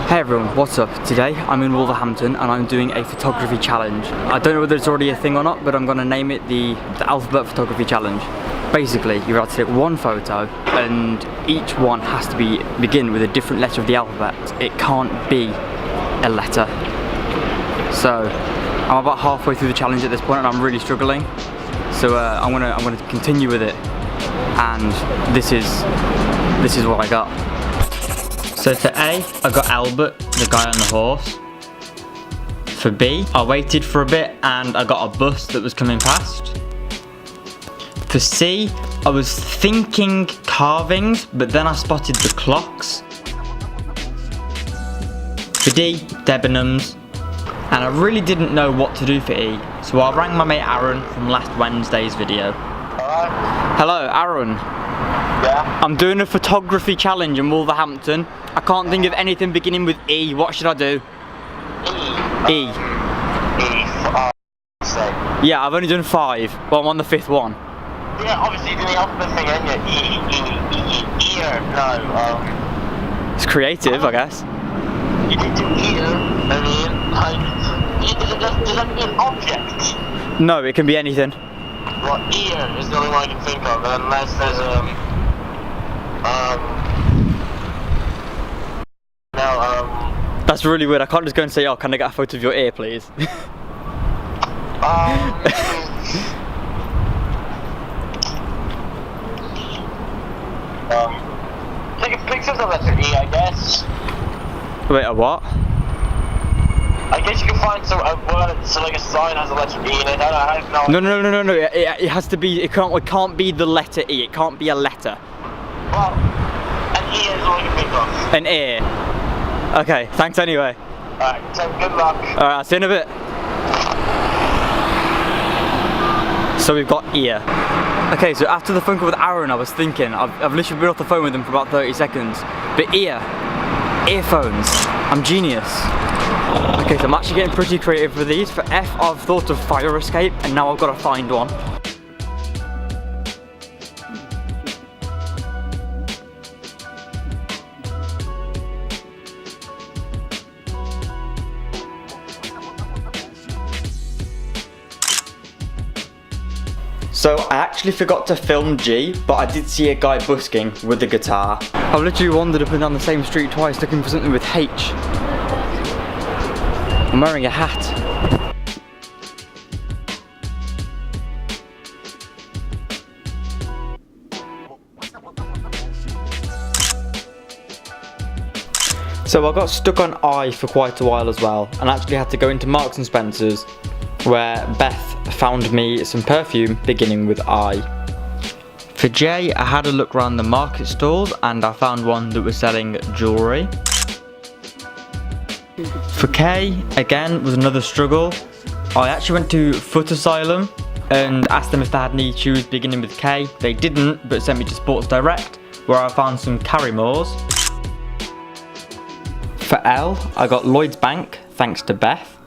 Hey everyone, what's up? Today I'm in Wolverhampton and I'm doing a photography challenge. I don't know whether it's already a thing or not, but I'm going to name it the Alphabet Photography Challenge. Basically, you're allowed to take one photo and each one has to begin with a different letter of the alphabet. It can't be a letter. So, I'm about halfway through the challenge at this point and I'm really struggling. So I'm gonna continue with it, and this is what I got. So for A, I got Albert, the guy on the horse. For B, I waited for a bit and I got a bus that was coming past. For C, I was thinking carvings, but then I spotted the clocks. For D, Debenhams. And I really didn't know what to do for E, so I rang my mate Aaron from last Wednesday's video. Hello, Aaron. Yeah? I'm doing a photography challenge in Wolverhampton. I can't think of anything beginning with E. What should I do? E. Yeah, I've only done 5, but I'm on the 5th one. Yeah, obviously you're doing the alphabet thing, aren't you? Ear. No, It's creative, I guess. You did do ear, I mean, like, does that mean object? No, it can be anything. Well, ear is the only one I can think of, unless there's, That's really weird. I can't just go and say, oh, can I get a photo of your ear, please? Take a picture of the letter E, I guess. Wait, a what? I guess you can find some word, so like a sign has a letter E in it. I don't know. No. It has to be. It can't be the letter E. It can't be a letter. Well, an E is all you can think of. An ear. Okay. Thanks anyway. Alright. So good luck. All right. I'll see you in a bit. So we've got ear. Okay. So after the phone call with Aaron, I was thinking. I've literally been off the phone with him for about 30 seconds. But earphones. I'm genius. Okay, so I'm actually getting pretty creative with these. For F, I've thought of fire escape, and now I've got to find one. So I actually forgot to film G, but I did see a guy busking with the guitar. I literally wandered up and down the same street twice looking for something with H. I'm wearing a hat. So I got stuck on I for quite a while as well, and actually had to go into Marks and Spencer's, where Beth found me some perfume beginning with I. For J, I had a look around the market stalls and I found one that was selling jewellery. For K, again, was another struggle. I actually went to Foot Asylum and asked them if they had any shoes beginning with K. They didn't, but sent me to Sports Direct, where I found some Carrymores. For L, I got Lloyd's Bank, thanks to Beth.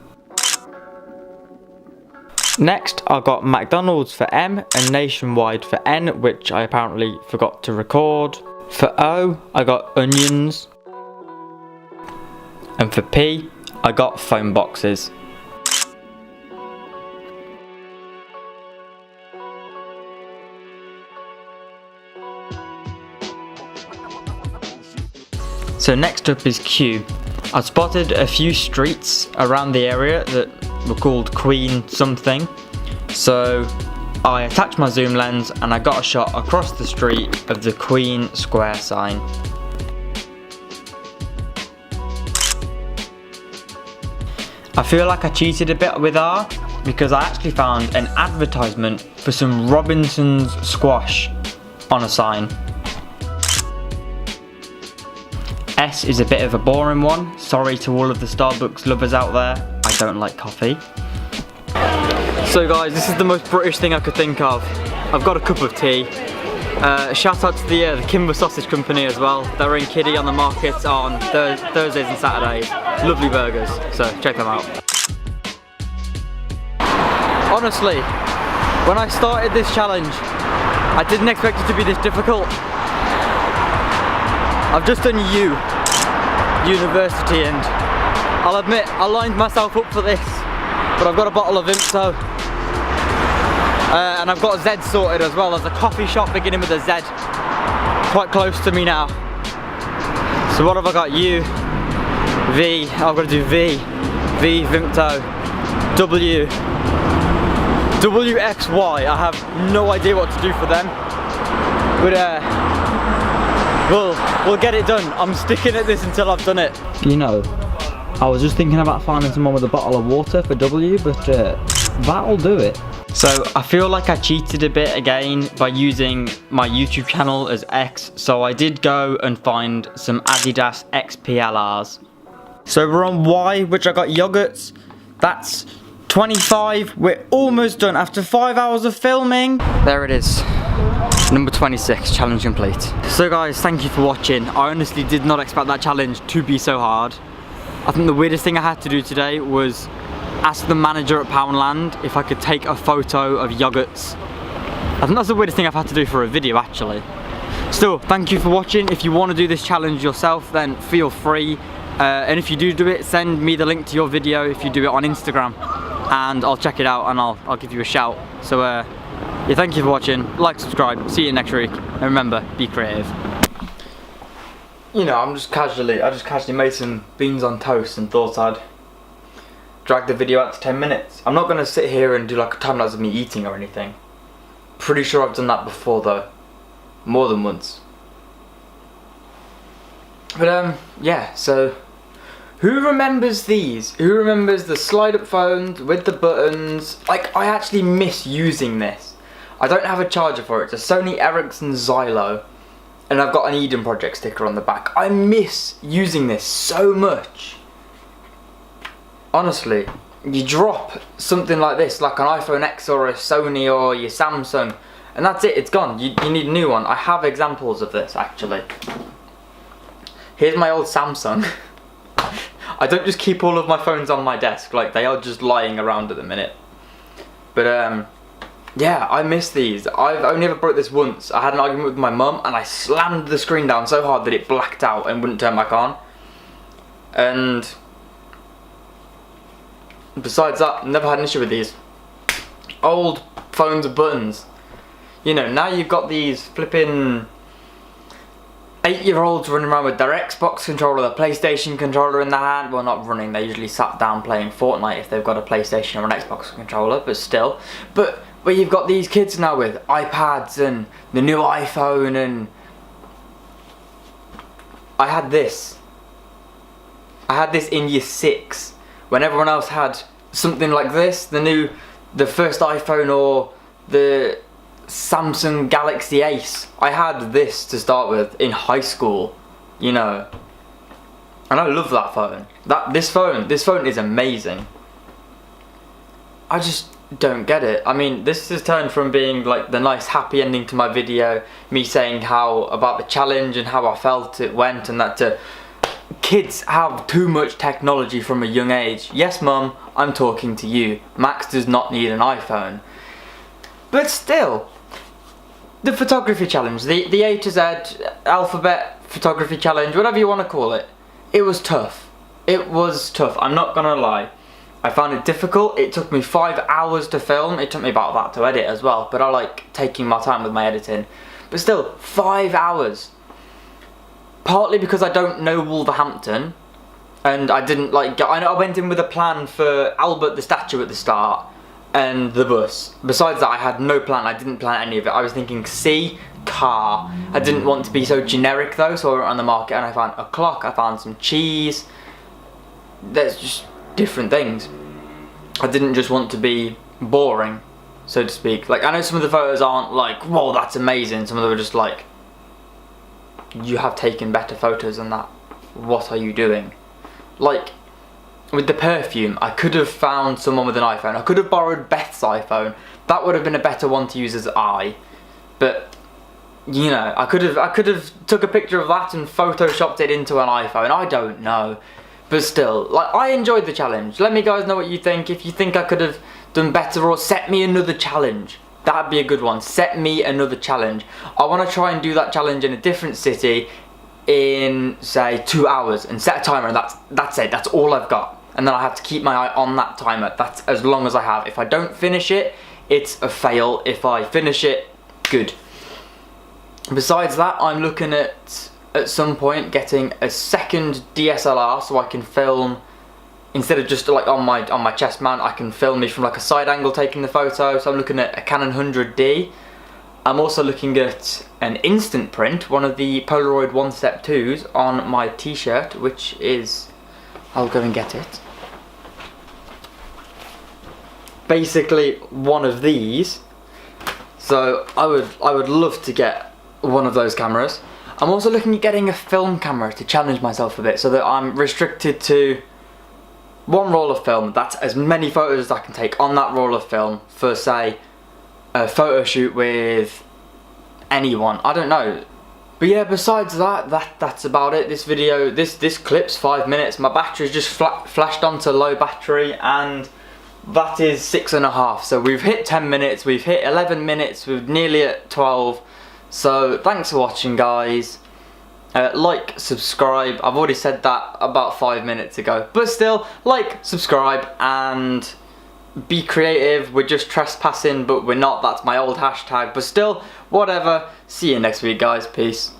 Next, I got McDonald's for M and Nationwide for N, which I apparently forgot to record. For O, I got onions. And for P, I got phone boxes. So next up is Q. I spotted a few streets around the area that were called Queen something. So I attached my zoom lens and I got a shot across the street of the Queen Square sign. I feel like I cheated a bit with R because I actually found an advertisement for some Robinson's squash on a sign. S is a bit of a boring one. Sorry to all of the Starbucks lovers out there. I don't like coffee. So guys, this is the most British thing I could think of. I've got a cup of tea. Shout out to the Kimber Sausage Company as well. They're in Kiddie on the market on Thursdays and Saturdays. Lovely burgers, so check them out. Honestly, when I started this challenge, I didn't expect it to be this difficult. I've just done you. university, and I'll admit I lined myself up for this, but I've got a bottle of Vimto, and I've got Z sorted as well. There's a coffee shop beginning with a Z quite close to me now. So what have I got? U, V, I've got to do V, Vimto, W, W, X, Y. I have no idea what to do for them, but we'll get it done. I'm sticking at this until I've done it. You know, I was just thinking about finding someone with a bottle of water for W, but that'll do it. So I feel like I cheated a bit again by using my YouTube channel as X, so I did go and find some Adidas XPLRs. So we're on Y, which I got yogurts. That's 25. We're almost done after 5 hours of filming. There it is. Number 26, challenge complete. So guys, thank you for watching. I honestly did not expect that challenge to be so hard. I think the weirdest thing I had to do today was ask the manager at Poundland if I could take a photo of yogurts. I think that's the weirdest thing I've had to do for a video, actually. Still, thank you for watching. If you want to do this challenge yourself, then feel free. And if you do it, send me the link to your video if you do it on Instagram, and I'll check it out and I'll give you a shout. So yeah, thank you for watching. Like, subscribe, see you next week, and remember, be creative. You know, I just casually made some beans on toast and thought I'd drag the video out to 10 minutes. I'm not gonna sit here and do like a time lapse of me eating or anything. Pretty sure I've done that before though, more than once. But yeah, so who remembers these? Who remembers the slide up phones with the buttons? Like, I actually miss using this. I don't have a charger for it. It's a Sony Ericsson Xylo, and I've got an Eden Project sticker on the back. I miss using this so much. Honestly, you drop something like this, like an iPhone X or a Sony or your Samsung, and that's it, it's gone. You need a new one. I have examples of this, actually. Here's my old Samsung. I don't just keep all of my phones on my desk, like they are just lying around at the minute. But yeah, I miss these. I've only ever broke this once. I had an argument with my mum and I slammed the screen down so hard that it blacked out and wouldn't turn back on. And besides that, never had an issue with these. Old phones with buttons. You know, now you've got these flipping 8-year-olds running around with their Xbox controller, their PlayStation controller in their hand. Well, not running, they usually sat down playing Fortnite if they've got a PlayStation or an Xbox controller, but still. But you've got these kids now with iPads and the new iPhone, and I had this. I had this in year 6 when everyone else had something like this, the first iPhone or the Samsung Galaxy Ace. I had this to start with in high school, you know, and I love that phone. This phone is amazing. I just don't get it. I mean, this has turned from being like the nice happy ending to my video, me saying how about the challenge and how I felt it went, and that to kids have too much technology from a young age. Yes, Mum, I'm talking to you. Max does not need an iPhone. But still, the photography challenge, the A to Z alphabet photography challenge, whatever you want to call it, it was tough. It was tough, I'm not gonna lie. I found it difficult. It took me 5 hours to film. It took me about that to edit as well, but I like taking my time with my editing. But still, 5 hours. Partly because I don't know Wolverhampton, and I didn't like, I went in with a plan for Albert the statue at the start, and the bus. Besides that, I had no plan. I didn't plan any of it. I was thinking C, car. I didn't want to be so generic though, so I went on the market and I found a clock, I found some cheese. There's just different things. I didn't just want to be boring, so to speak. Like, I know some of the photos aren't like, whoa, that's amazing. Some of them are just like, you have taken better photos than that. What are you doing? Like, with the perfume, I could have found someone with an iPhone. I could have borrowed Beth's iPhone. That would have been a better one to use as I. But, you know, I could have took a picture of that and photoshopped it into an iPhone. I don't know. But still, like, I enjoyed the challenge. Let me guys know what you think. If you think I could have done better, or set me another challenge. That'd be a good one. Set me another challenge. I want to try and do that challenge in a different city in say 2 hours and set a timer, and that's it, that's all I've got. And then I have to keep my eye on that timer. That's as long as I have. If I don't finish it, it's a fail. If I finish it, good. Besides that, I'm looking at some point getting a second DSLR so I can film, instead of just like on my chest mount, I can film me from like a side angle taking the photo. So I'm looking at a Canon 100D. I'm also looking at an instant print, one of the Polaroid 1-step 2s on my t-shirt, which is, I'll go and get it. Basically one of these. So I would love to get one of those cameras. I'm also looking at getting a film camera to challenge myself a bit, so that I'm restricted to one roll of film. That's as many photos as I can take on that roll of film for, say, a photo shoot with anyone. I don't know. But yeah, besides that's about it. This video, this clip's 5 minutes. My battery's just flashed onto low battery, and that is 6.5. So we've hit 10 minutes, we've hit 11 minutes, we're nearly at 12. So thanks for watching, guys. Like, subscribe. I've already said that about 5 minutes ago, but still, like, subscribe, and be creative. We're just trespassing, but we're not. That's my old hashtag, but still, whatever. See you next week, guys. Peace.